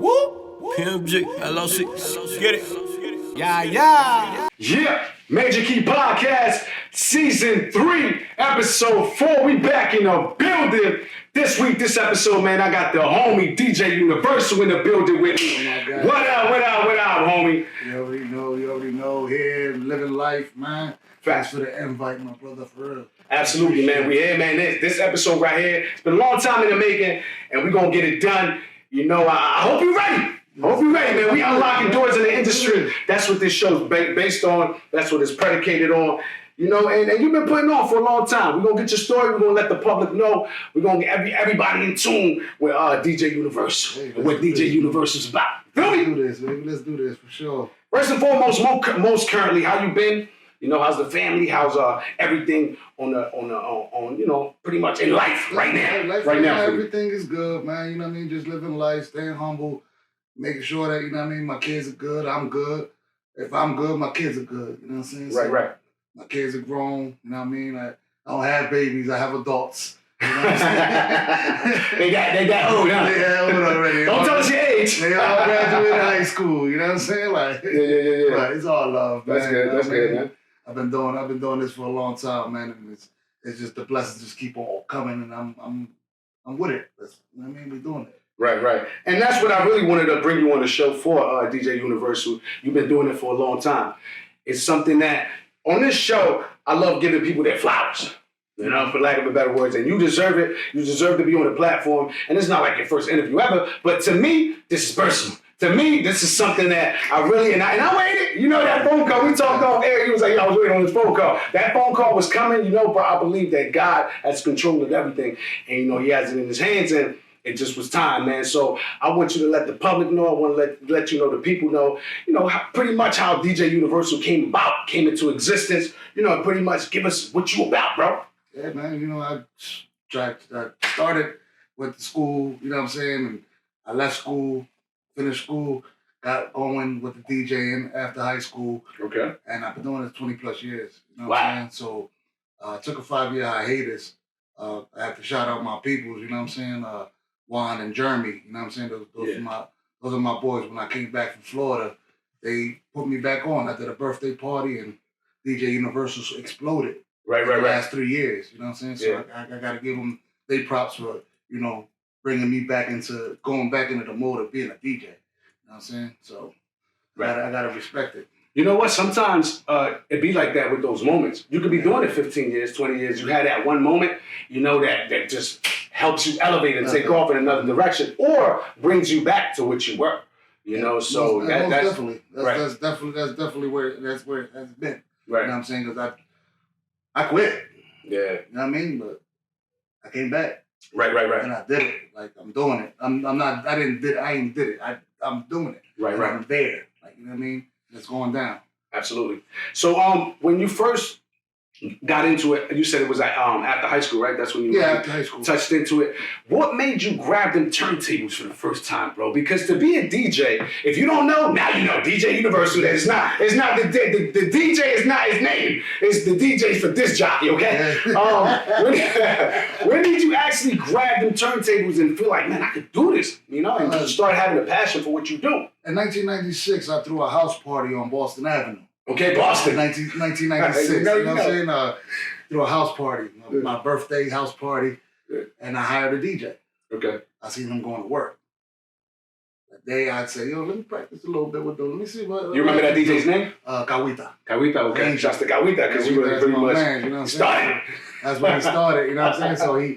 PMG LLC. Get it. Yeah, Major Key Podcast, Season 3, Episode 4. We back in the building. This week, this episode, man, I got the homie DJ Univerzal in the building with me. What up, homie? You already know. Here, living life, man. Thanks for the invite, my brother, for real. Absolutely, man. We here, man. This episode right here, it's been a long time in the making, and we're going to get it done. You know, I hope you're ready. Man. We unlocking doors in the industry. That's what this show's based on. That's what it's predicated on. You know, and you've been putting on for a long time. We're going to get your story. We're going to let the public know. We're going to get everybody in tune with DJ Univerzal and what DJ Universal's about. Feel me? Let's do this, baby. Let's do this, for sure. First and foremost, most currently, how you been? You know, how's the family? How's everything on you know, pretty much in life right now? Right now, everything is good, man. You know what I mean? Just living life, staying humble, making sure that, you know what I mean, my kids are good, I'm good. If I'm good, my kids are good. You know what I'm saying? Right. My kids are grown, you know what I mean? I don't have babies, I have adults. You know what I'm saying? they got old, huh? They got old already. Don't tell us your age. They all graduated high school, you know what I'm saying? Like, yeah. But it's all love, man. That's good, man. I've been doing this for a long time, man, and it's just the blessings just keep on coming, and I'm with it. You know what I mean? We're doing it. Right. And that's what I really wanted to bring you on the show for, DJ Univerzal. You've been doing it for a long time. It's something that, on this show, I love giving people their flowers. You know, for lack of better words. And you deserve it. You deserve to be on the platform. And it's not like your first interview ever, but to me, this is personal. To me, this is something that I really, and I waited. You know, that phone call, we talked off air. He was like, I was waiting on this phone call. That phone call was coming, you know, but I believe that God has control of everything. And, you know, he has it in his hands, and it just was time, man. So I want you to let the public know. I want to let you know, the people know, you know, pretty much how DJ Univerzal came into existence. You know, pretty much give us what you about, bro. Yeah, man, you know, I started, went to school, you know what I'm saying, and I left school, finished school, got going with the DJing after high school. Okay. And I've been doing this 20 plus years. You know what I'm saying? So I took a 5-year hiatus. I have to shout out my peoples, you know what I'm saying? Juan and Jeremy, you know what I'm saying? Those are my boys. When I came back from Florida, they put me back on. I did a birthday party, and DJ Univerzal exploded. Right. The last 3 years, you know what I'm saying? So yeah. I got to give them their props for, you know, bringing me going back into the mode of being a DJ. You know what I'm saying? So I got to respect it. You know what? Sometimes it be like that with those moments. You could be doing it 15 years, 20 years. You had that one moment, you know, that just helps you elevate and take off in another direction, or brings you back to what you were. You know, so that's definitely. That's definitely where it has been. Right. You know what I'm saying? Because I quit. Yeah. You know what I mean? But I came back. Right. And I did it. Like, I'm doing it. I ain't did it. I'm doing it. Right. I'm there. Like, you know what I mean? It's going down. Absolutely. So when you first got into it, you said it was after high school, right? That's when you after high school touched into it. What made you grab them turntables for the first time, bro? Because to be a DJ, if you don't know, now you know. DJ Univerzal. It's not the DJ is not his name. It's the DJ for this jockey, okay? When did you actually grab them turntables and feel like, man, I could do this, you know, and start having a passion for what you do? In 1996, I threw a house party on Boston Avenue. Okay, Boston. 1996. You know what I'm saying? Threw a house party, my birthday house party, and I hired a DJ. Okay. I seen him going to work. That day, I'd say, let me practice a little bit with them. Let me see what. You remember that DJ's name? Kawita. Kawita, okay. Shouts to Kawita, because you were pretty much man, you know what I'm started. That's when he started, you know what I'm saying? So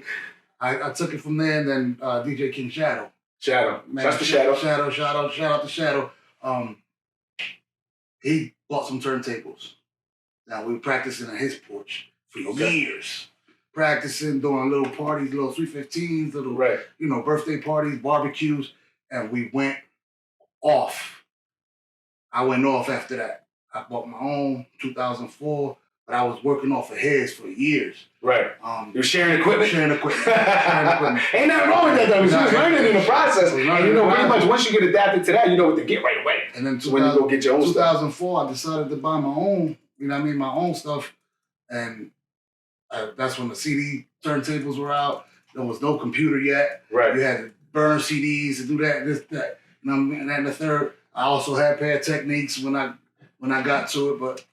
I took it from there, and then DJ King Shadow. Man, Shouts to Shadow. Shout out to Shadow. He bought some turntables. Now, we were practicing on his porch for years. Practicing, doing little parties, little 315s, little, you know, birthday parties, barbecues, and we went off. I went off after that. I bought my own, 2004, but I was working off of his for years. Right. You're sharing equipment? Sharing equipment. Ain't nothing wrong with that, though. You're just learning in the process. And you know, pretty much once you get adapted to that, you know what to get right away. And then when you go get your own 2004, I decided to buy my own, you know what I mean, my own stuff. And that's when the CD turntables were out. There was no computer yet. Right. You had to burn CDs to do that, this, that. You know what I mean? And then the third, I also had bad techniques when I got to it, but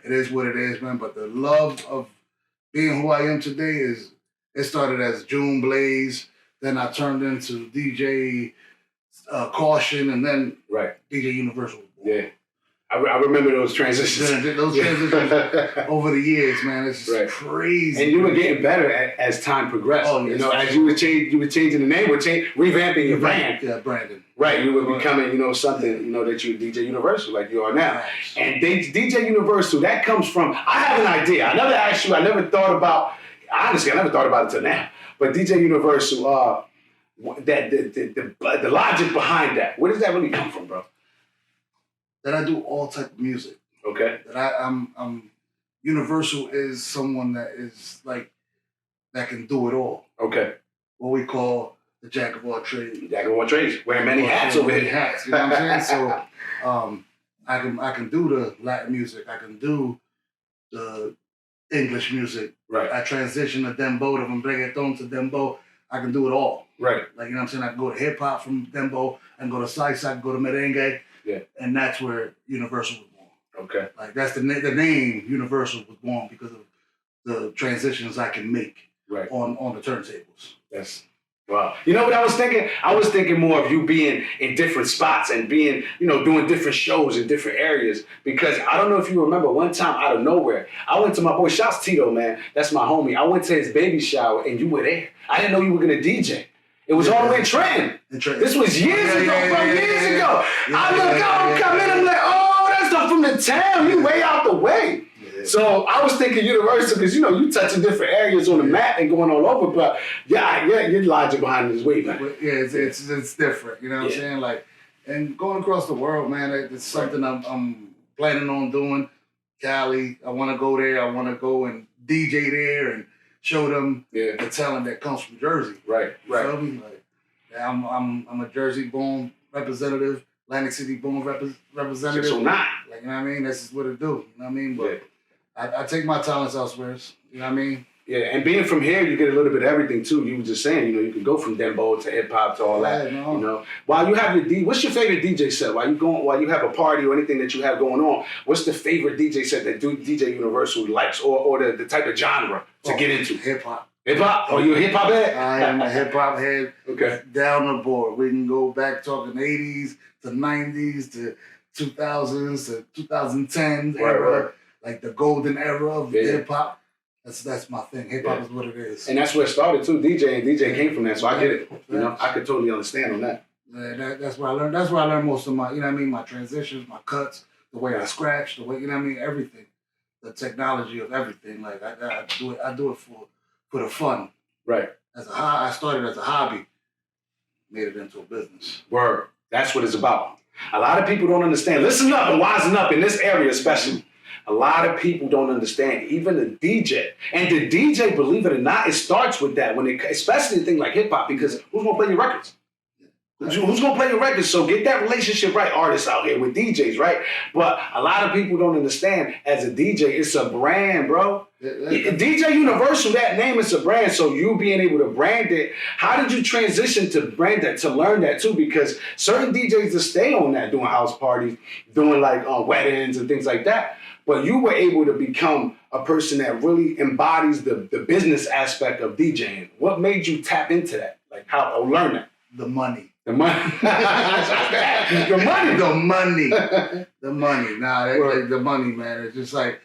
it is what it is, man. But the love of being who I am today it started as June Blaze, then I turned into DJ Caution, and then DJ Univerzal. Yeah. I remember those transitions. Those transitions over the years, man, it's just crazy. And you were getting better as time progressed. Oh, yes, you know, as you were changing the name, revamping your brand. Yeah, Brandon. Right, you were becoming, you know, something, you know, that you DJ Univerzal like you are now. And DJ Univerzal, that comes from, I have an idea. I never asked you, I never thought about it till now. But DJ Univerzal, the logic behind that, where does that really come from, bro? That I do all type of music. Okay. That I'm Univerzal is someone that is like that can do it all. Okay. What we call the jack of all trades. Jack of all trades. Wearing many hats over here. Hats. You know what I'm saying? So I can do the Latin music. I can do the English music. Right. I transition to dembow from reggaeton to dembow. I can do it all. Right. Like, you know what I'm saying? I can go to hip hop from dembow. I can go to salsa. I can go to merengue. Yeah. And that's where Univerzal was born. Okay. Like, that's the name Univerzal was born because of the transitions I can make on the turntables. That's wow. You know what I was thinking? I was thinking more of you being in different spots and being, you know, doing different shows in different areas. Because I don't know if you remember one time out of nowhere, I went to my boy, shouts Tito, man. That's my homie. I went to his baby shower and you were there. I didn't know you were going to DJ. It was all the way in Trenton. This was years ago, bro. Years ago. I look out, come in, I'm like, oh, that's stuff from the town. You way out the way. Yeah. So I was thinking Univerzal because, you know, you touching different areas on the map and going all over. But yeah, your logic behind it is way back. Yeah, it's different. You know what I'm saying? Like, and going across the world, man, it's something I'm planning on doing. Cali, I want to go there. I want to go and DJ there and show them the talent that comes from Jersey. Right. You feel me? Like, I'm a Jersey-born representative, Atlantic City-born representative. 609. Like, you know what I mean? That's just what it do. You know what I mean? But I take my talents elsewhere. You know what I mean? Yeah, and being from here, you get a little bit of everything too. You were just saying, you know, you can go from dembow to hip hop to all that. No. You know, while you have what's your favorite DJ set? While you have a party or anything that you have going on, what's the favorite DJ set that DJ Univerzal likes, or the type of genre to get into? Hip hop. Hip hop? Oh, you a hip hop head? I am a hip hop head. Okay. Down the board. We can go back talking 80s to 90s to 2000s to 2010s era, like the golden era of hip hop. That's my thing. Hip hop is what it is. And that's where it started too. DJ came from that, so I get it. You know, I could totally understand on that. Yeah, that's where I learned. That's where I learned most of my, you know what I mean, my transitions, my cuts, the way I scratch, the way, you know what I mean, everything, the technology of everything. Like I do it for the fun. Right. I started as a hobby, made it into a business. Word. That's what it's about. A lot of people don't understand. Listen up and wisen up in this area, especially. A lot of people don't understand, even the DJ. And the DJ, believe it or not, it starts with that, especially a thing like hip hop, because who's gonna play your records? Who's gonna play your records? So get that relationship right, artists out here with DJs, right? But a lot of people don't understand, as a DJ, it's a brand, bro. DJ Univerzal, that name is a brand, so you being able to brand it, how did you transition to brand that, to learn that too? Because certain DJs just stay on that, doing house parties, doing like weddings and things like that. But you were able to become a person that really embodies the business aspect of DJing. What made you tap into that? Like how learn that? The money. The money. The money. The money. The money. Nah, like the money, man. It's just like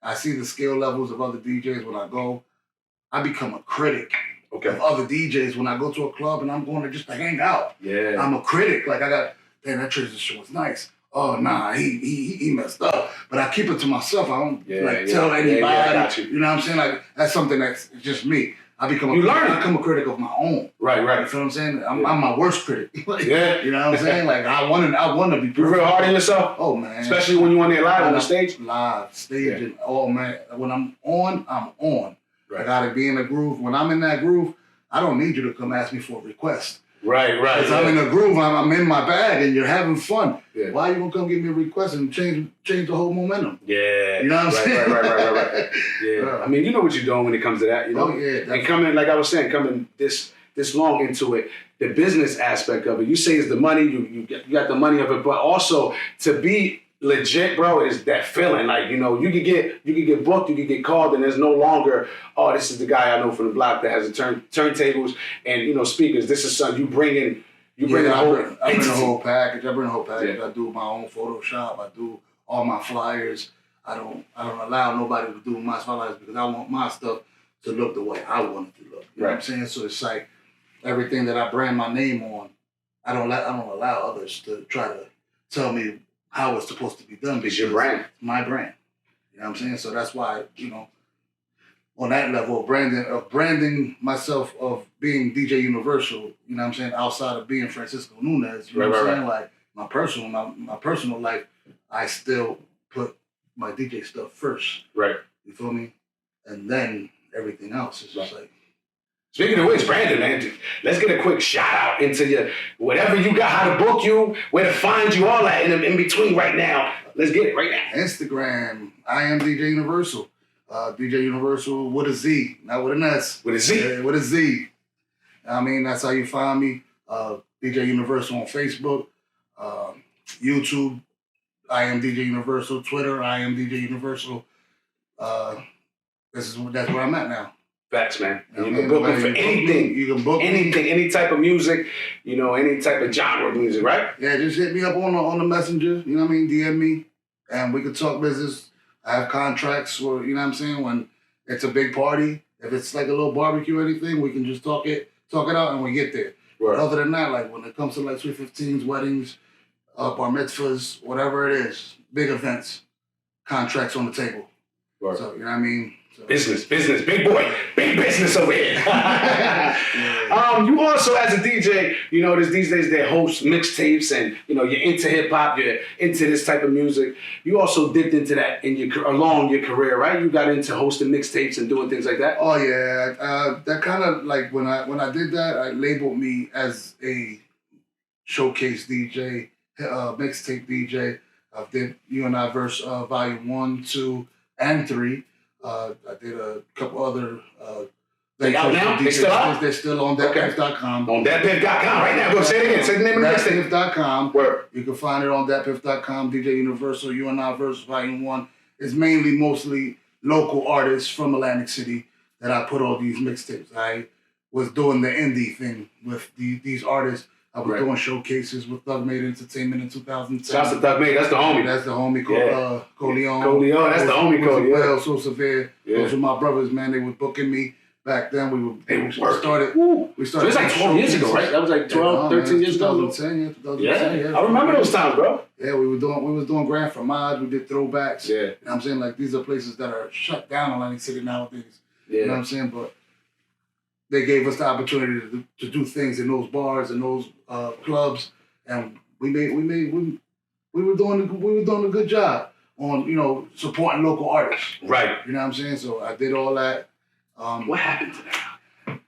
I see the skill levels of other DJs when I go. I become a critic of other DJs when I go to a club and I'm going to just to hang out. Yeah. I'm a critic. Like that transition show was nice. Oh nah, he messed up. But I keep it to myself. I don't tell anybody. I got you. You know what I'm saying? Like that's something that's just me. I become a critic of my own. Right. You feel what I'm saying? I'm my worst critic. You know what I'm saying? Like I want to be perfect. You real hard on yourself? Oh man. Especially when you on there live on the stage? Live, stage and oh man. When I'm on, I'm on. Right. I gotta be in the groove. When I'm in that groove, I don't need you to come ask me for a request. Right. Because I'm in the groove, I'm in my bag, and you're having fun. Yeah. Why you gonna come give me a request and change the whole momentum? Yeah. You know what I'm saying? Right. Yeah. I mean, you know what you're doing when it comes to that, you know? Oh, yeah. And coming, like I was saying, coming this this long into it, the business aspect of it, you say is the money, you got the money of it, but also to be legit, bro, is that feeling. Like, you know, you could get booked, you could get called, and there's no longer, oh, this is the guy I know from the block that has the turntables and, you know, speakers. This is something you bring in. I bring the whole package. Yeah. I do my own Photoshop. I do all my flyers. I don't allow nobody to do my flyers because I want my stuff to look the way I want it to look. You know what I'm saying? So it's like everything that I brand my name on, I don't allow others to try to tell me how it's supposed to be done. It's your brand. It's my brand. You know what I'm saying? So that's why, you know, on that level of branding myself of being DJ Universal, you know what I'm saying, outside of being Francisco Nunez, you know what I'm saying? Like my personal life, I still put my DJ stuff first. Right. You feel me? And then everything else is just like. Speaking of which, Brandon, man, let's get a quick shout out into your whatever you got, how to book you, where to find you, all that in between right now. Let's get it right now. Instagram, I am DJ Universal. DJ Universal with a Z, not with an S. With a Z? Yeah, with a Z. I mean, that's how you find me. DJ Universal on Facebook, YouTube, I am DJ Universal, Twitter, I am DJ Universal. That's where I'm at now. Facts, man. You can book them for anything. You can book anything, any type of music, you know, any type of genre of music, right? Yeah, just hit me up on the messenger, you know what I mean? DM me, and we can talk business. I have contracts where, you know what I'm saying, when it's a big party, if it's like a little barbecue or anything, we can just talk it out and we get there. Right. But other than that, like when it comes to like 315s, weddings, bar mitzvahs, whatever it is, big events, contracts on the table. Right. So, you know what I mean? So, business, big boy, big business over here. You also, as a DJ, you know, there's these days that host mixtapes and, you know, you're into hip hop, you're into this type of music. You also dipped into that along your career, right? You got into hosting mixtapes and doing things like that? Oh, yeah. That kind of, like, when I did that, I labeled me as a showcase DJ, mixtape DJ. I did Univerzal Volume 1, 2, and 3. I did a couple other. They out now? They still out? They're still on thatpiff.com. On thatpiff.com right now. Go say it again. Say the name of the thatpiff.com. You can find it on thatpiff.com. DJ Universal, Univerzal Volume 1. It's mostly local artists from Atlantic City that I put all these mixtapes. I was doing the indie thing with these artists. I was doing showcases with Thug Made Entertainment in 2010. Shouts to Thug Made, that's the homie. That's the homie, Coleon. Coleon, that's the homie, Coleon. Well, so severe. Those were my brothers, man. They were booking me. Back then, we started. So it was like 12 years ago, right? That was like 12, 13 years ago. 2010, yeah. I remember those times, bro. Yeah, we was doing Grand Fromage. We did throwbacks. Yeah. You know what I'm saying? Like, these are places that are shut down in Atlantic City nowadays. Yeah. You know what I'm saying? But they gave us the opportunity to do things in those bars and those clubs, and we were doing a good job on, you know, supporting local artists. Right. You know what I'm saying? So I did all that. What happened to that?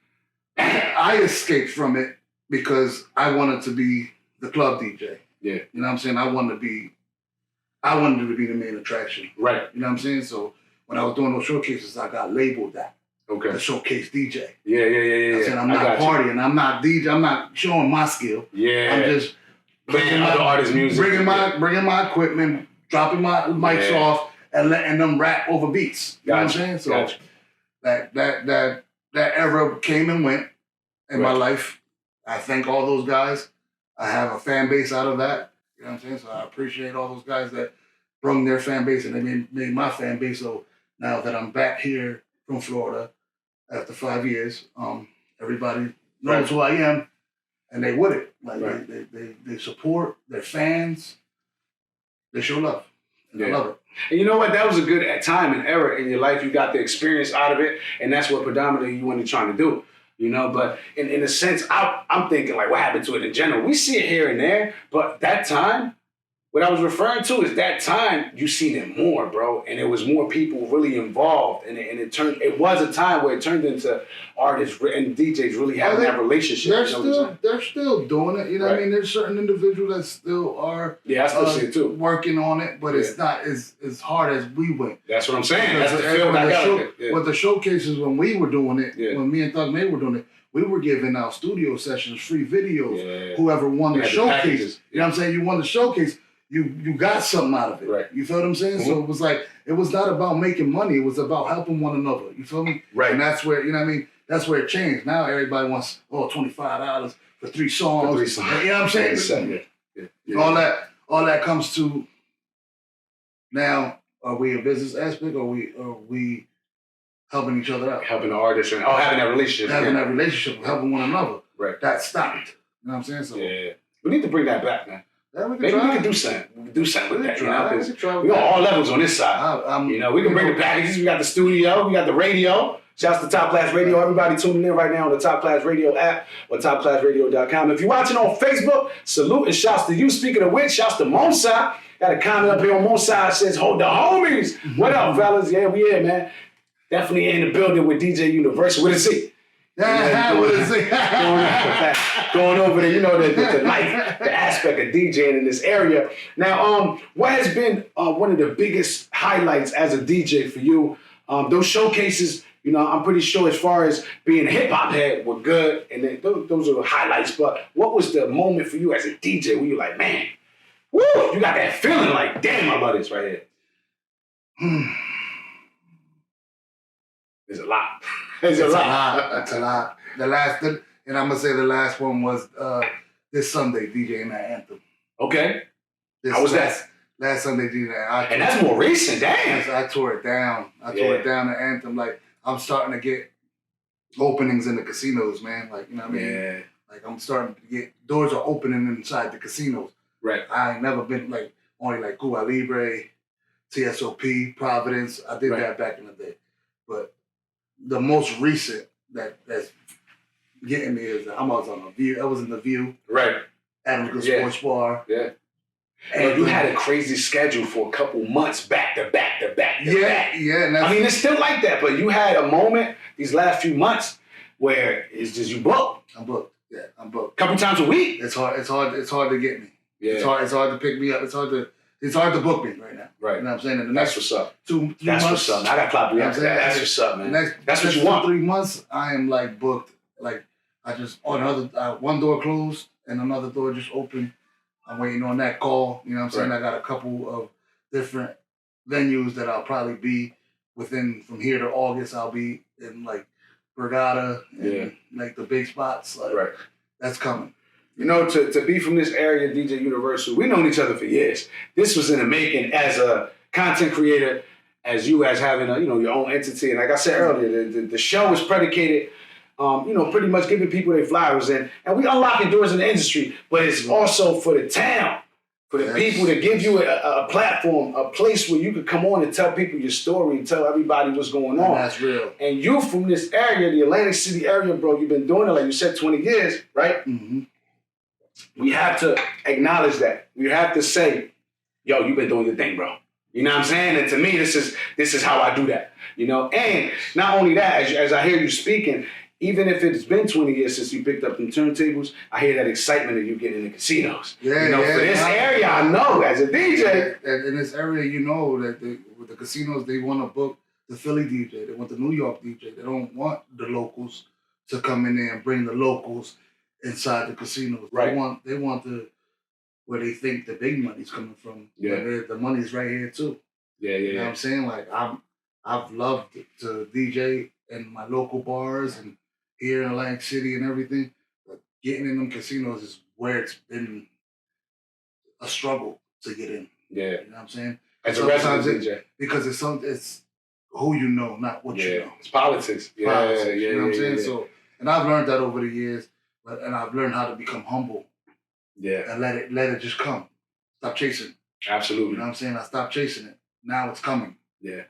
I escaped from it because I wanted to be the club DJ. Yeah. You know what I'm saying? I wanted to be the main attraction. Right. You know what I'm saying? So when I was doing those showcases, I got labeled that. Okay. The showcase DJ. Yeah. I'm saying I'm not partying. I'm not DJ. I'm not showing my skill. Yeah. I'm just playing other artists' music. Bringing my equipment, dropping my mics off, and letting them rap over beats. You know what I'm saying? So that era came and went in my life. I thank all those guys. I have a fan base out of that. You know what I'm saying? So I appreciate all those guys that brought their fan base and they made my fan base. So now that I'm back here from Florida after 5 years, everybody knows who I am, and they with it. Like they support their fans. They show love. And I love it. And you know what? That was a good time and era in your life. You got the experience out of it, and that's what predominantly you want to try to do. You know, but in a sense, I'm thinking like, what happened to it in general? We see it here and there, but that time, what I was referring to is that time you seen it more, bro, and there was more people really involved, and it was a time where it turned into artists and DJs really having that relationship. They're still doing it. You know what I mean? There's certain individuals that still are I still see it too. Working on it, but it's not as hard as we went. That's what I'm saying. That's the feel I got. With the showcases when we were doing it, when me and Thug May were doing it, we were giving out studio sessions, free videos. Whoever won the showcase, you know what I'm saying? You won the showcase, you got something out of it. Right. You feel what I'm saying? So it was like, it was not about making money. It was about helping one another. You feel me? Right. And that's where, you know what I mean? That's where it changed. Now everybody wants, $25 for 3 songs. For 3 songs. You know what I'm saying? All that comes to now, are we a business aspect or are we helping each other out? Helping the artist and having that relationship. Having that relationship, helping one another. Right. That stopped. You know what I'm saying? So we need to bring that back, man. Yeah, Maybe we can do something. We can do something with that. We on all levels on this side. We can bring the packages. We got the studio. We got the radio. Shouts to Top Class Radio. Everybody tuning in right now on the Top Class Radio app or topclassradio.com. If you're watching on Facebook, salute and shouts to you. Speaking of which, shouts to Monsai. Got a comment up here on Monsai says, hold the homies. What up, fellas? Yeah, we here, man. Definitely in the building with DJ Univerzal. What is it? Going over there, the life, the aspect of DJing in this area. Now, what has been one of the biggest highlights as a DJ for you? Those showcases, I'm pretty sure as far as being a hip hop head were good, and then those are the highlights. But what was the moment for you as a DJ where you're like, man, woo, you got that feeling like, damn, I love this right here? There's a lot. It's a lot. And I'm gonna say the last one was this Sunday DJing that anthem. Okay. How was that? Last Sunday DJing that. And that's more recent, damn. I tore it down. Tore it down, the anthem. Like, I'm starting to get openings in the casinos, man. Like, you know what I mean? Yeah. Like, I'm starting to get, doors are opening inside the casinos. Right. I ain't never been, only Cuba Libre, TSOP, Providence. I did that back in the day. But the most recent that's getting me is I was on The View. I was in The View. Right. Adam's Good Sports Bar. Yeah. And you had a crazy schedule for a couple months back to back. Yeah. I mean, it's still like that, but you had a moment these last few months where it's just you booked. I'm booked. Yeah, I'm booked. Couple times a week. It's hard to get me. Yeah. It's hard to pick me up. It's hard to book me right now. Right. You know what I'm saying? And that's what's up. 3 months. That's what's up. I got to clap you up for that. That's what's up, man. That's what you want. 3 months, I am booked. I just, one door closed and another door just opened. I'm waiting on that call. You know what I'm saying? Right. I got a couple of different venues that I'll probably be within from here to August. I'll be in Borgata and the big spots. Right. That's coming. To be from this area, DJ Univerzal, we known each other for years. This was in the making as a content creator, as you as having your own entity. And like I said earlier, the show was predicated, pretty much giving people their flowers and we unlocking doors in the industry, but it's also for the town, for the people to give you a platform, a place where you could come on and tell people your story and tell everybody what's going on. And that's real. And you from this area, the Atlantic City area, bro, you've been doing it, like you said, 20 years, right? Mm-hmm. We have to acknowledge that. We have to say, yo, you've been doing your thing, bro. You know what I'm saying? And to me, this is how I do that. And not only that, as I hear you speaking, even if it's been 20 years since you picked up them turntables, I hear that excitement of you getting in the casinos. For this area, I know as a DJ. In this area, that with the casinos, they want to book the Philly DJ. They want the New York DJ. They don't want the locals to come in there and bring the locals inside the casinos. Right. They want where they think the big money's coming from. Yeah. The money's right here too. Yeah. You know what I'm saying? I've loved to DJ in my local bars and here in Atlantic City and everything, but getting in them casinos is where it's been a struggle to get in. Yeah. You know what I'm saying? As a resident DJ. Because it's who you know, not what you know. It's politics. You know what I'm saying? Yeah. So, and I've learned that over the years, and I've learned how to become humble. Yeah. And let it just come. Stop chasing. Absolutely. You know what I'm saying? I stopped chasing it. Now it's coming. Yeah.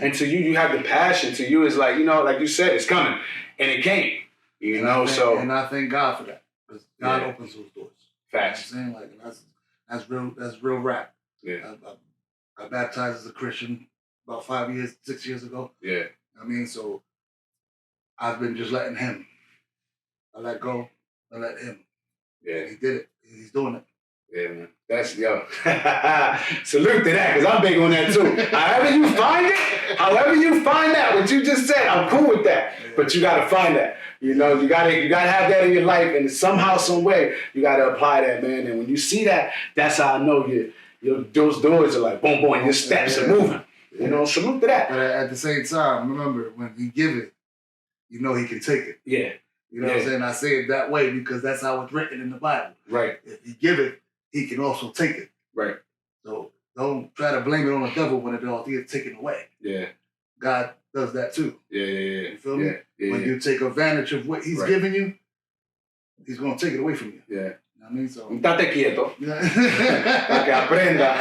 And to you have the passion. To you, it's like you said, it's coming. And it came. And I thank God for that. Because God opens those doors. Facts. You know what I'm saying? That's real rap. Yeah. I got baptized as a Christian about 6 years ago. Yeah. So I've been just letting him. I let go. I let him. Yeah. He did it. He's doing it. Yeah, man. That's, salute to that, because I'm big on that too. However you find that, what you just said, I'm cool with that. But you got to find that. You know, you gotta have that in your life, and somehow, some way, you gotta apply that, man. And when you see that, that's how I know those doors are like boom, boom, and your steps are moving. You know, salute to that. But at the same time, remember, when he give it, you know he can take it. Yeah. You know what I'm saying? I say it that way because that's how it's written in the Bible. Right. If he give it, he can also take it. Right. So don't try to blame it on the devil when it all gets taken away. Yeah. God does that too. Yeah. You feel me? Yeah. When you take advantage of what he's giving you, he's going to take it away from you. Yeah. You know what I mean? So. Estate quieto. Para que aprenda.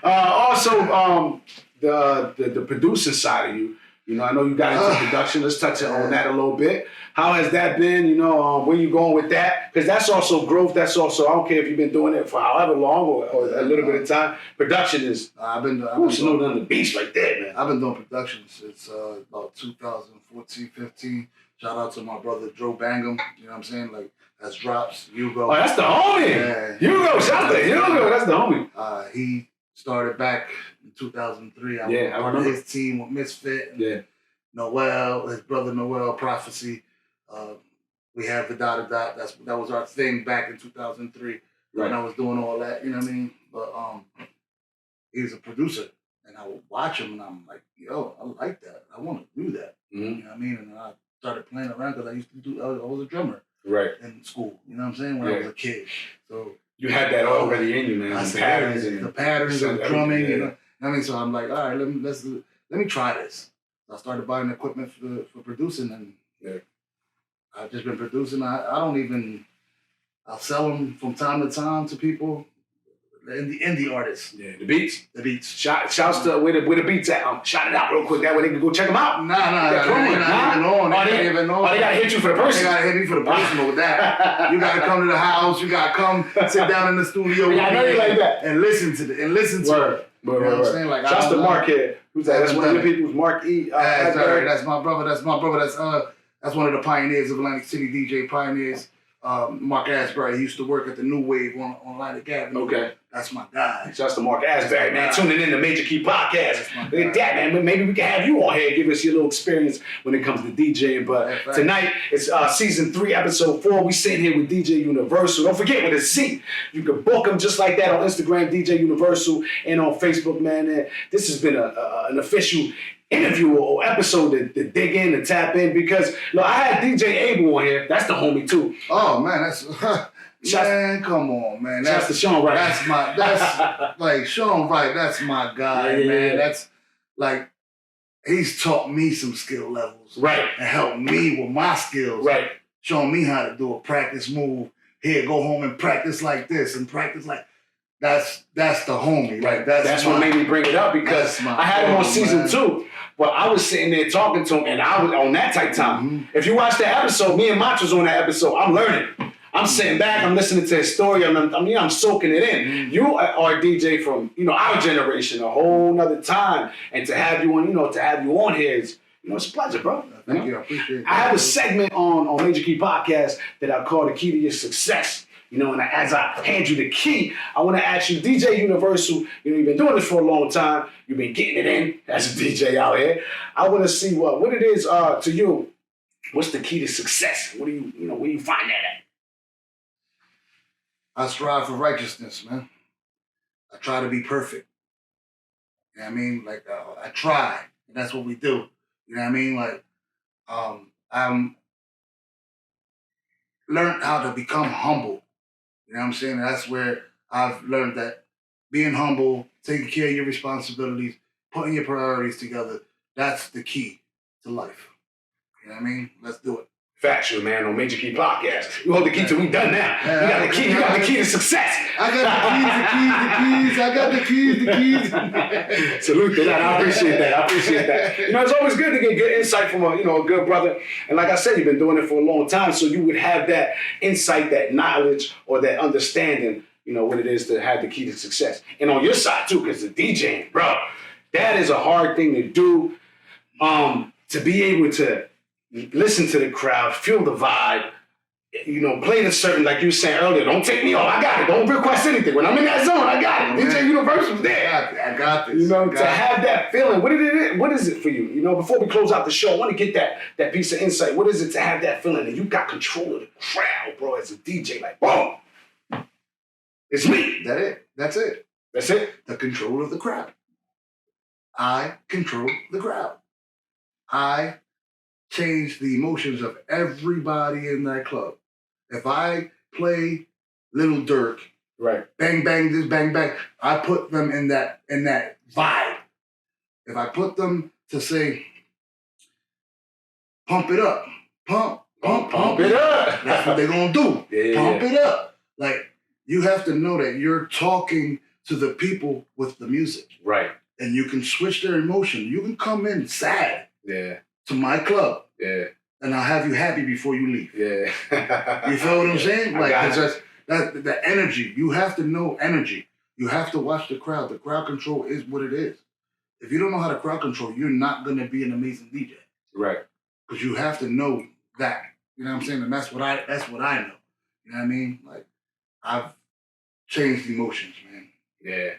Also, the producing side of you. You know, I know you got into production. Let's touch on that a little bit. How has that been? You know, where you going with that? Because that's also growth. That's also, I don't care if you've been doing it for however long or a little bit of time. Production is, I've been doing on the beach like that, man. I've been doing production since about 2014, 15. Shout out to my brother, Joe Bangham. You know what I'm saying? Like, that's Drops, Hugo. Oh, that's the homie. Yeah. Hugo, shout out to Hugo. That's the homie. He started back in 2003. I was part of his team with Misfit. And Noel, his brother Noel, Prophecy. We have the Dot. That was our thing back in 2003 when I was doing all that. You know what I mean? But he was a producer, and I would watch him, and I'm like, yo, I like that. I want to do that. Mm-hmm. You know what I mean? And I started playing around because I used to do. I was a drummer in school. You know what I'm saying? When I was a kid. So you had that already in you, man. The patterns and drumming. You know what I mean? So I'm like, all right, let me try this. So I started buying equipment for producing, and I've just been producing. I'll sell them from time to time to people. Indie artists. Yeah, the beats. Shouts to where the beats at. Shout it out real quick. That way they can go check them out. Nah. They're not even on. They gotta hit you for the person. They gotta hit me for the personal with that. You gotta come to the house. You gotta come sit down in the studio with me. I know you like that. And listen to it. You know what I'm saying? Like, shouts to Mark here. Who's that? That's one of your people's Mark E. That's my brother. That's one of the pioneers of Atlantic City DJ pioneers. Mark Asbury. He used to work at the New Wave on Atlantic Avenue. Okay. That's my guy. Shouts to Mark Asbury, man. Tuning in to Major Key Podcast. Look at that, man. Maybe we can have you on here and give us your little experience when it comes to DJing. But tonight, it's season 3, episode 4. We sitting here with DJ Univerzal. Don't forget with a C. You can book him just like that on Instagram, DJ Univerzal, and on Facebook, man. And this has been an official interview or episode to dig in and tap in because look, I had DJ Abel on here. That's the homie too. Oh man, that's man, come on, man. That's the Sean Wright. That's like Sean Wright. That's my guy, man. That's like he's taught me some skill levels, right, and helped me with my skills, right, showing me how to do a practice move. Here, go home and practice like this and practice like. That's the homie, right? That's what made me bring it up because I had him on season 2. But I was sitting there talking to him, and I was on that type time. Mm-hmm. If you watch that episode, me and Mach was on that episode. I'm learning. I'm sitting back. I'm listening to his story. I'm soaking it in. Mm-hmm. You are a DJ from our generation, a whole nother time, and to have you on here is it's a pleasure, bro. Thank you. I appreciate it. I have a segment on Major Key Podcast that I call the key to your success. And as I hand you the key, I want to ask you, DJ Univerzal, you've been doing this for a long time. You've been getting it in as a DJ out here. I want to see what it is to you. What's the key to success? What do where you find that at? I strive for righteousness, man. I try to be perfect. You know what I mean? Like, I try, and that's what we do. You know what I mean? Like, I'm learned how to become humble. You know what I'm saying? That's where I've learned that being humble, taking care of your responsibilities, putting your priorities together, that's the key to life. You know what I mean? Let's do it. Factual, man, on Major Key Podcast. You hold the key till we done now. You got the key. You got the key to success. I got the keys. Salute to that. I appreciate that. It's always good to get good insight from a good brother. And like I said, you've been doing it for a long time, so you would have that insight, that knowledge, or that understanding, what it is to have the key to success. And on your side too, because the DJing, bro, that is a hard thing to do. To be able to listen to the crowd, feel the vibe, played a certain, like you were saying earlier, don't take me off, I got it. Don't request anything. When I'm in that zone, I got it. DJ Universal's there. I got this. To have that feeling. What is it for you? Before we close out the show, I want to get that piece of insight. What is it to have that feeling that you got control of the crowd, bro, as a DJ? Like, boom. It's me. That's it. That's it? The control of the crowd. I control the crowd. I change the emotions of everybody in that club. If I play Little Dirk, right, bang bang this, bang bang, I put them in that vibe. If I put them to say, pump it up, pump it up. That's what they're gonna do. Pump it up. Like, you have to know that you're talking to the people with the music. Right. And you can switch their emotion. You can come in sad. Yeah. To my club. Yeah. And I'll have you happy before you leave. Yeah. You feel what I'm saying? Like, it's just the energy. You have to know energy. You have to watch the crowd. The crowd control is what it is. If you don't know how to crowd control, you're not gonna be an amazing DJ. Right. Because you have to know that. You know what I'm saying? And that's what I know. You know what I mean? Like, I've changed emotions, man. Yeah.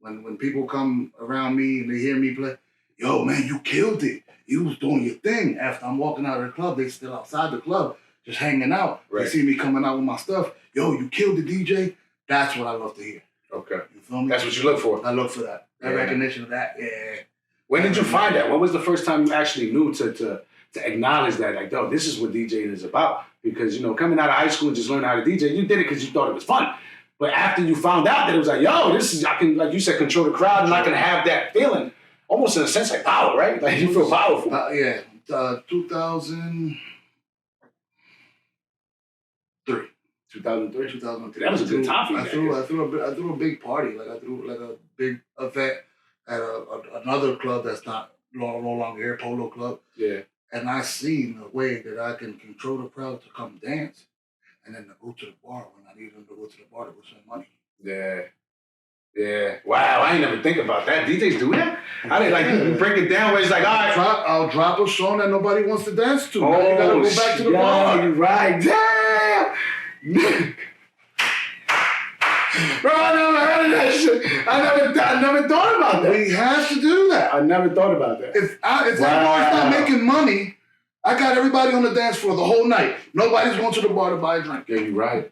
When people come around me and they hear me play, yo, man, you killed it. You was doing your thing. After I'm walking out of the club, they still outside the club, just hanging out. Right. They see me coming out with my stuff. Yo, you killed the DJ. That's what I love to hear. Okay. You feel me? That's what you look for. I look for that. That recognition of that. Yeah. When did you find that? When was the first time you actually knew to acknowledge that? Like, yo, this is what DJing is about. Because, coming out of high school and just learning how to DJ, you did it because you thought it was fun. But after you found out that it was like, yo, I can, like you said, control the crowd, and I can have that feeling, almost in a sense like power, right? Like, you feel powerful. 2003. 2003. That was a good time for you. I threw a big party. Like, I threw like a big event at another club that's no longer here, Polo Club. Yeah. And I seen a way that I can control the crowd to come dance, and then to go to the bar when I need them to go to the bar to go spend money. Yeah. Yeah. Wow, I ain't never think about that. DJs do that? I didn't you break it down where it's like, all right. I'll drop a song that nobody wants to dance to. Now you gotta go back to the bar. You're right. Damn! Bro, I never heard of that shit. I never thought about that. We have to do that. I never thought about that. If that bar's not making money, I got everybody on the dance floor the whole night. Nobody's going to the bar to buy a drink. Yeah, you're right.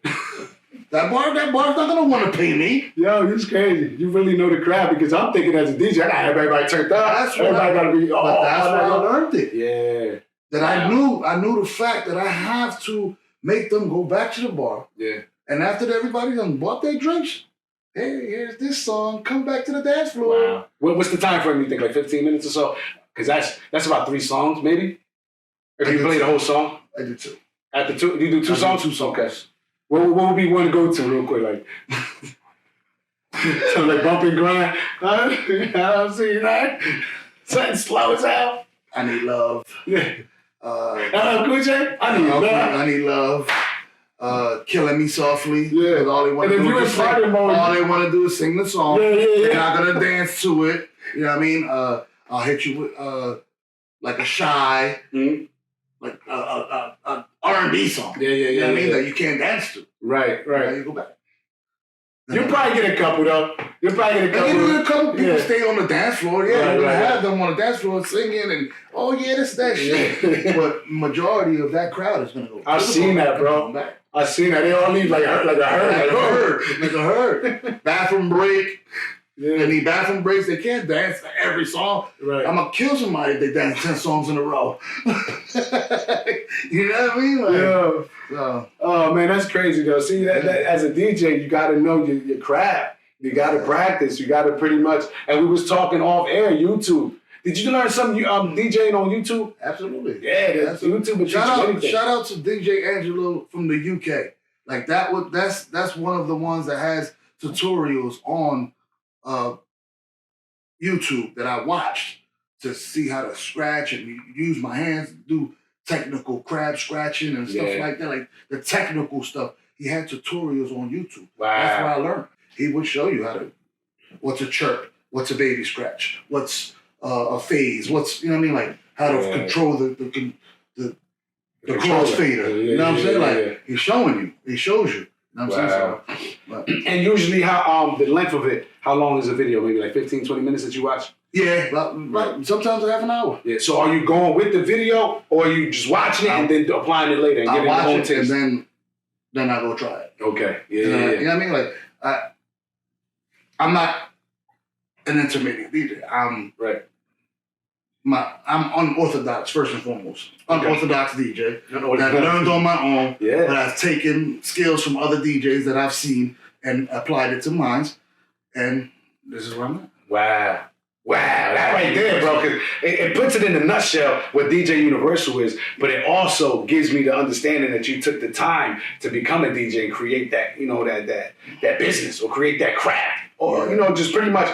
That bar's not gonna want to pay me. Yo, it's crazy. You really know the crowd because I'm thinking as a DJ, I gotta have everybody turned up. That's why I learned it. Yeah. That I knew the fact that I have to make them go back to the bar. Yeah. And after everybody done bought their drinks, hey, here's this song. Come back to the dance floor. Wow. What's the time frame you think? Like 15 minutes or so? Because that's about 3 songs, maybe. If you play the whole song. I did 2. At the 2, you do 2 songs? 2 songs. Okay. What would be one to go to real quick? Like, so like bump and grind. I don't see that. Something slow as hell. I need love. Yeah. Cool J? I need love. I need love. Killing me softly. Yeah. All they want to do is sing the song. Yeah. They're not gonna dance to it. You know what I mean? I'll hit you with like a Shy. Mm-hmm. Like a R&B song. Yeah. You know what I mean? That you can't dance to. Right. You go back. You'll probably get a couple though. You'll probably get a couple. People stay on the dance floor. Yeah, you're gonna have them on the dance floor singing and this that shit. But majority of that crowd is gonna go. I've seen that, bro. I've seen that. They all leave like a herd. Bathroom break. Yeah. And the bathroom breaks, they can't dance to every song. Right. I'm gonna kill somebody if they dance 10 songs in a row. You know what I mean? Oh man, that's crazy though. See that as a DJ, you gotta know your craft. You gotta practice. You gotta pretty much. And we was talking off air, YouTube. Did you learn something DJing on YouTube? Absolutely. Yeah, YouTube. But shout out to DJ Angelo from the UK. Like that's one of the ones that has tutorials on YouTube that I watched to see how to scratch and use my hands to do technical crab scratching and stuff like that, like the technical stuff. He had tutorials on YouTube. Wow. That's where I learned. He would show you what's a chirp, what's a baby scratch, what's a phase, what's, you know what I mean, like how to control the the crossfader. You know what I'm saying? Like he's showing you. He shows you. You know what I'm saying? So, and usually how the length of it, how long is a video? Maybe like 15, 20 minutes that you watch? Yeah, like sometimes a half an hour. Yeah. So are you going with the video or are you just watching it and then applying it later and getting your own taste? And then I go try it. Okay. Yeah. You know what I mean? Like I'm not an intermediate DJ. I'm unorthodox first and foremost. Unorthodox DJ that I learned on my own. Yeah. But I've taken skills from other DJs that I've seen and applied it to mine. And this is where I'm at. Wow, that right there, bro, because it puts it in a nutshell what DJ Universal is, but it also gives me the understanding that you took the time to become a DJ and create that, that business or create that craft or, just pretty much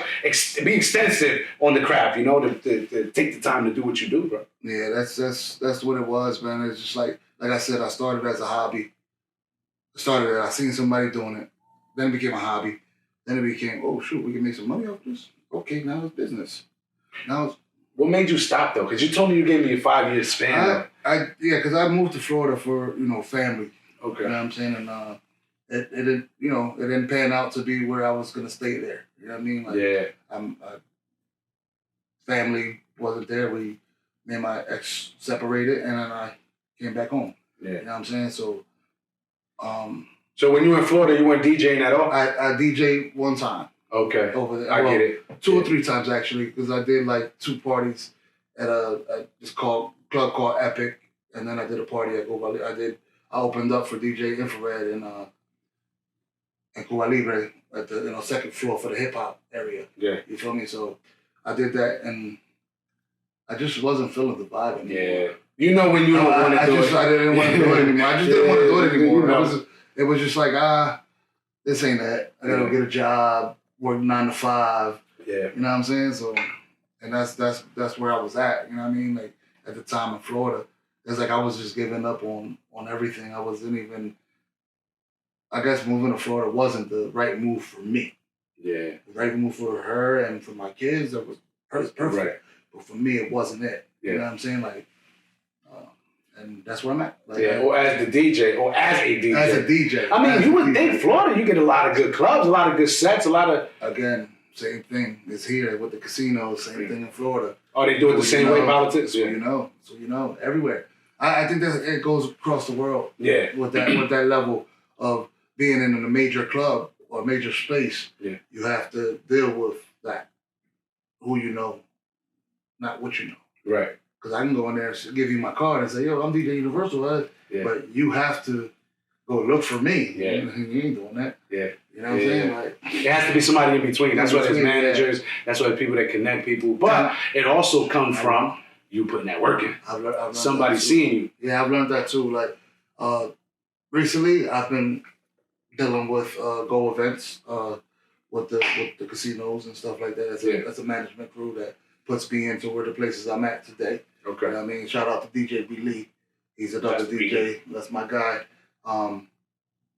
be extensive on the craft, to take the time to do what you do, bro. Yeah, that's what it was, man. It's just like I said, I started as a hobby. I seen somebody doing it. Then it became a hobby. Then it became, oh, shoot, we can make some money off this. Okay, now it's business. What made you stop though? Because you told me you gave me a 5-year span. Because I moved to Florida for family. Okay. You know what I'm saying? And it didn't pan out to be where I was gonna stay there. You know what I mean? Like, family wasn't there. Me and my ex separated, and then I came back home. Yeah. You know what I'm saying? So, so when you were in Florida, you weren't DJing at all? I DJed one time. Okay. Over there. I get it. 2 or 3 times actually, because I did like 2 parties at this club called Epic, and then I did a party at Cuba. I opened up for DJ Infrared in Cuba Libre at the second floor for the hip hop area. Yeah. You feel me? So I did that, and I just wasn't feeling the vibe anymore. Yeah. You know when you don't want to do it. I didn't want to do it anymore. I just didn't want to do it anymore. It was just like, this ain't that. I gotta get a job, work 9 to 5. Yeah. You know what I'm saying? So, and that's where I was at. You know what I mean? Like at the time in Florida, it's like I was just giving up on everything. I wasn't even. I guess moving to Florida wasn't the right move for me. Yeah. The right move for her and for my kids, that was perfect. Right. But for me, it wasn't it. Yeah. You know what I'm saying? Like, and that's where I'm at. Like, or as the DJ, or as a DJ. As a DJ. I mean, you would think Florida, you get a lot of good clubs, a lot of good sets, a lot of... Again, same thing. It's here with the casinos, same thing in Florida. Oh, they do it the same way, politics? So you know, everywhere. I think that it goes across the world. Yeah. With that level of being in a major club or a major space, you have to deal with that. Who you know, not what you know. Right. Because I can go in there and give you my card and say, yo, I'm DJ Universal, but you have to go look for me. Yeah. You ain't doing that. Yeah. You know what I'm saying? Like, it has to be somebody in between. That's why there's managers. That's why there's people that connect people. But it also comes from you putting that work in. I've learned somebody seeing you. Yeah, I've learned that too. Like, recently, I've been dealing with Go events with the casinos and stuff like that. That's a management crew that puts me into where the places I'm at today. Okay. You know what I mean? Shout out to DJ B. Lee. He's another DJ. That's my guy. And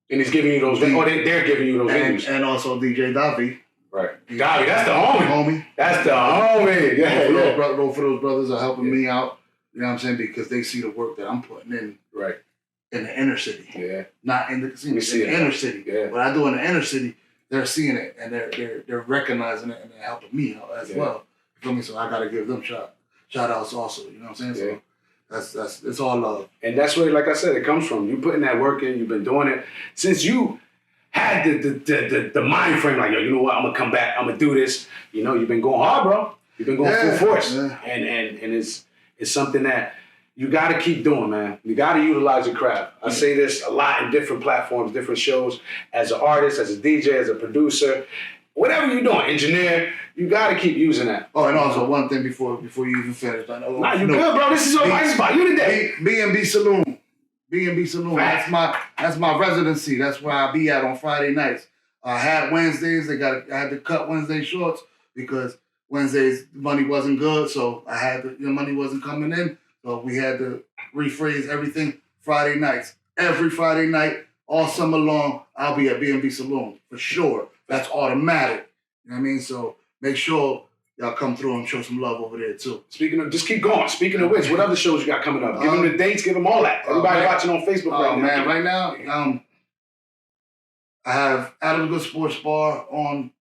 he's giving you those they're giving you those venues. And also DJ Davi. Right. Davi, that's the homie. That's the homie. Yeah. Both of those brothers are helping me out. You know what I'm saying? Because they see the work that I'm putting in. Right. In the inner city. Yeah. Not in the casino. In the inner city. Yeah. What I do in the inner city, they're seeing it and they're recognizing it and they're helping me out as well. You feel me? So I gotta give them shout outs also. You know what I'm saying? So that's it's all love. And that's where, like I said, it comes from. You putting that work in, you've been doing it. Since you had the mind frame, like, yo, you know what, I'm gonna come back, I'm gonna do this. You've been going hard, bro. You've been going full force. Yeah. And it's something that you gotta keep doing, man. You gotta utilize your craft. I say this a lot in different platforms, different shows, as an artist, as a DJ, as a producer. Whatever you're doing, engineer, you gotta keep using that. Oh, and also one thing before you even finish. I know. Nah, you good, bro. This is your right spot. You today. B&B Saloon. B&B Saloon. That's my residency. That's where I be at on Friday nights. I had Wednesdays. I had to cut Wednesday shorts because Wednesdays money wasn't good, so money wasn't coming in. So we had to rephrase everything. Friday nights. Every Friday night, all summer long, I'll be at B&B Saloon for sure. That's automatic. You know what I mean? So make sure y'all come through and show some love over there too. Speaking of, just keep going. Speaking of which, what other shows you got coming up? Give them the dates, give them all that. Everybody watching on Facebook right now. Man, right now, I have Adam's Good Sports Bar on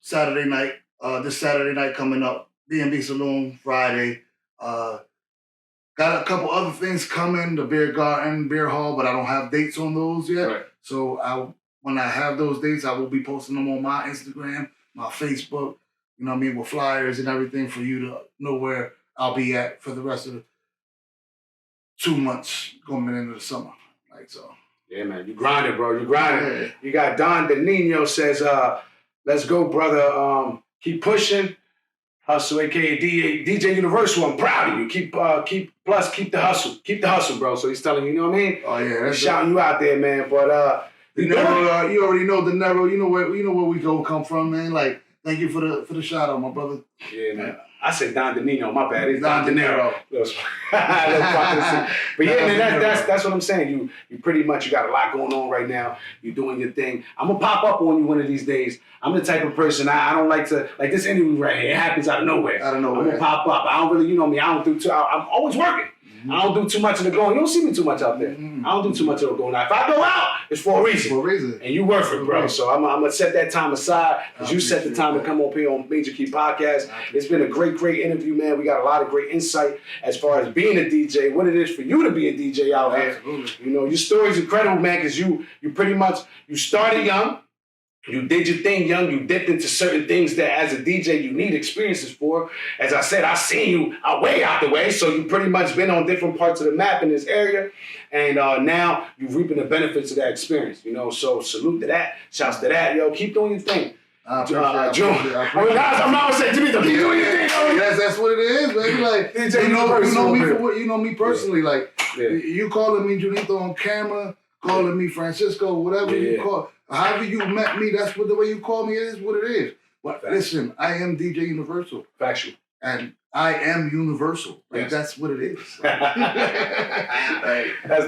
Saturday night. This Saturday night coming up. B&B Saloon Friday. Got a couple other things coming, the Beer Garden, Beer Hall, but I don't have dates on those yet. Right. So when I have those dates, I will be posting them on my Instagram, my Facebook, you know what I mean, with flyers and everything for you to know where I'll be at for the rest of the 2 months going into the summer. Like so. Yeah, man, you grinding, bro. You grinding. Yeah. You got Don DeNino says, let's go, brother. Keep pushing. Hustle, aka DJ Universal. I'm proud of you. Keep the hustle. Keep the hustle, bro. So he's telling you, you know what I mean? Oh yeah, he's shouting you out there, man. But you already know the Nero. You know where we come from, man. Like, thank you for the shout out, my brother. Yeah, man. I said Don DeNino. My bad. It's Don De Niro. But yeah, man, that's what I'm saying. You pretty much, you got a lot going on right now. You're doing your thing. I'm gonna pop up on you one of these days. I'm the type of person, I don't like to, like this interview right here, it happens out of nowhere. Out of nowhere. I'm gonna pop up. I don't really, you know me, I don't do too, I'm always working. I don't do too much of the going. You don't see me too much out there. I don't do too much of the going. Now, if I go out, it's for a reason. For a reason. And you worth it, bro. So I'm going to set that time aside because you set the time to come up here on Major Key Podcast. It's been a great interview, man. We got a lot of great insight as far as being a DJ, what it is for you to be a DJ out here. You know, your story's incredible, man, because you pretty much, you started young. You did your thing young. You dipped into certain things that as a DJ you need experiences for. As I said, I seen you way out the way. So you pretty much been on different parts of the map in this area. And now you're reaping the benefits of that experience. You know, so salute to that. Shouts to that. Yo, keep doing your thing. I'm not gonna say Jimmy, keep doing your thing. That's what it is, man. Like, you know me personally. Yeah. Like, you calling me Junito on camera, calling me Francisco, whatever you call. However you met me, that's what the way you call me is what it is. But listen, I am DJ Universal. Factual. And I am universal. Like, that's what it is. That's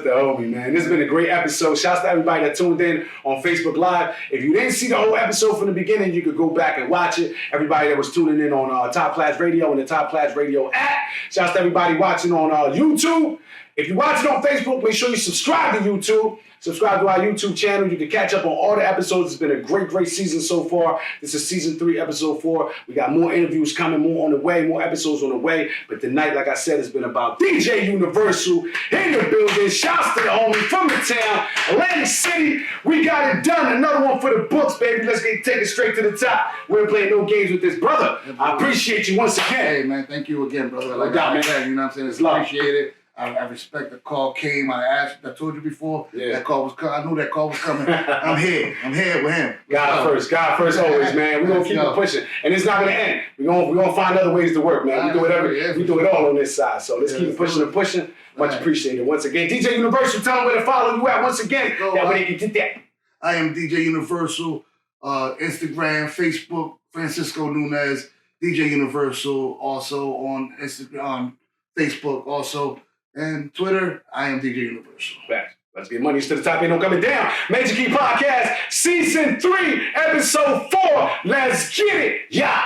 the homie, man. This has been a great episode. Shouts to everybody that tuned in on Facebook Live. If you didn't see the whole episode from the beginning, you could go back and watch it. Everybody that was tuning in on Top Class Radio and the Top Class Radio app. Shouts to everybody watching on YouTube. If you watch it on Facebook, make sure you subscribe to YouTube. Subscribe to our YouTube channel. You can catch up on all the episodes. It's been a great season so far. This is season 3, episode 4. We got more interviews coming, more on the way, more episodes on the way. But tonight, like I said, it's been about DJ Universal in the building. Shouts to the homie from the town, Atlantic City. We got it done. Another one for the books, baby. Let's take it straight to the top. We're playing no games with this brother. I appreciate you once again. Hey, man, thank you again, brother. Like man. You know what I'm saying? It's appreciate it. I respect the call came. I told you before. Yeah. That call was coming. I knew that call was coming. I'm here with him. God first always, man. We're gonna keep it pushing. And it's not gonna end. We're gonna find other ways to work, man. We do it all on this side. So let's keep pushing and pushing. Much appreciated. Once again, DJ Universal, tell them where to follow you at once again. That way they can get that. I am DJ Universal, Instagram, Facebook, Francisco Nunez, DJ Universal, also on Instagram, Facebook, also. And Twitter, I am DJ Universal. Back. Let's get money to the top. Ain't no coming down. Major Key Podcast, Season 3, Episode 4. Let's get it. Yeah.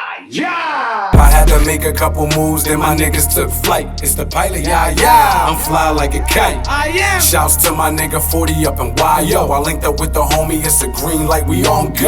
I had to make a couple moves, then my niggas took flight. It's the pilot, yeah. I'm fly like a kite. I am. Shouts to my nigga 40 up in YO. I linked up with the homie, it's a green light, we on go.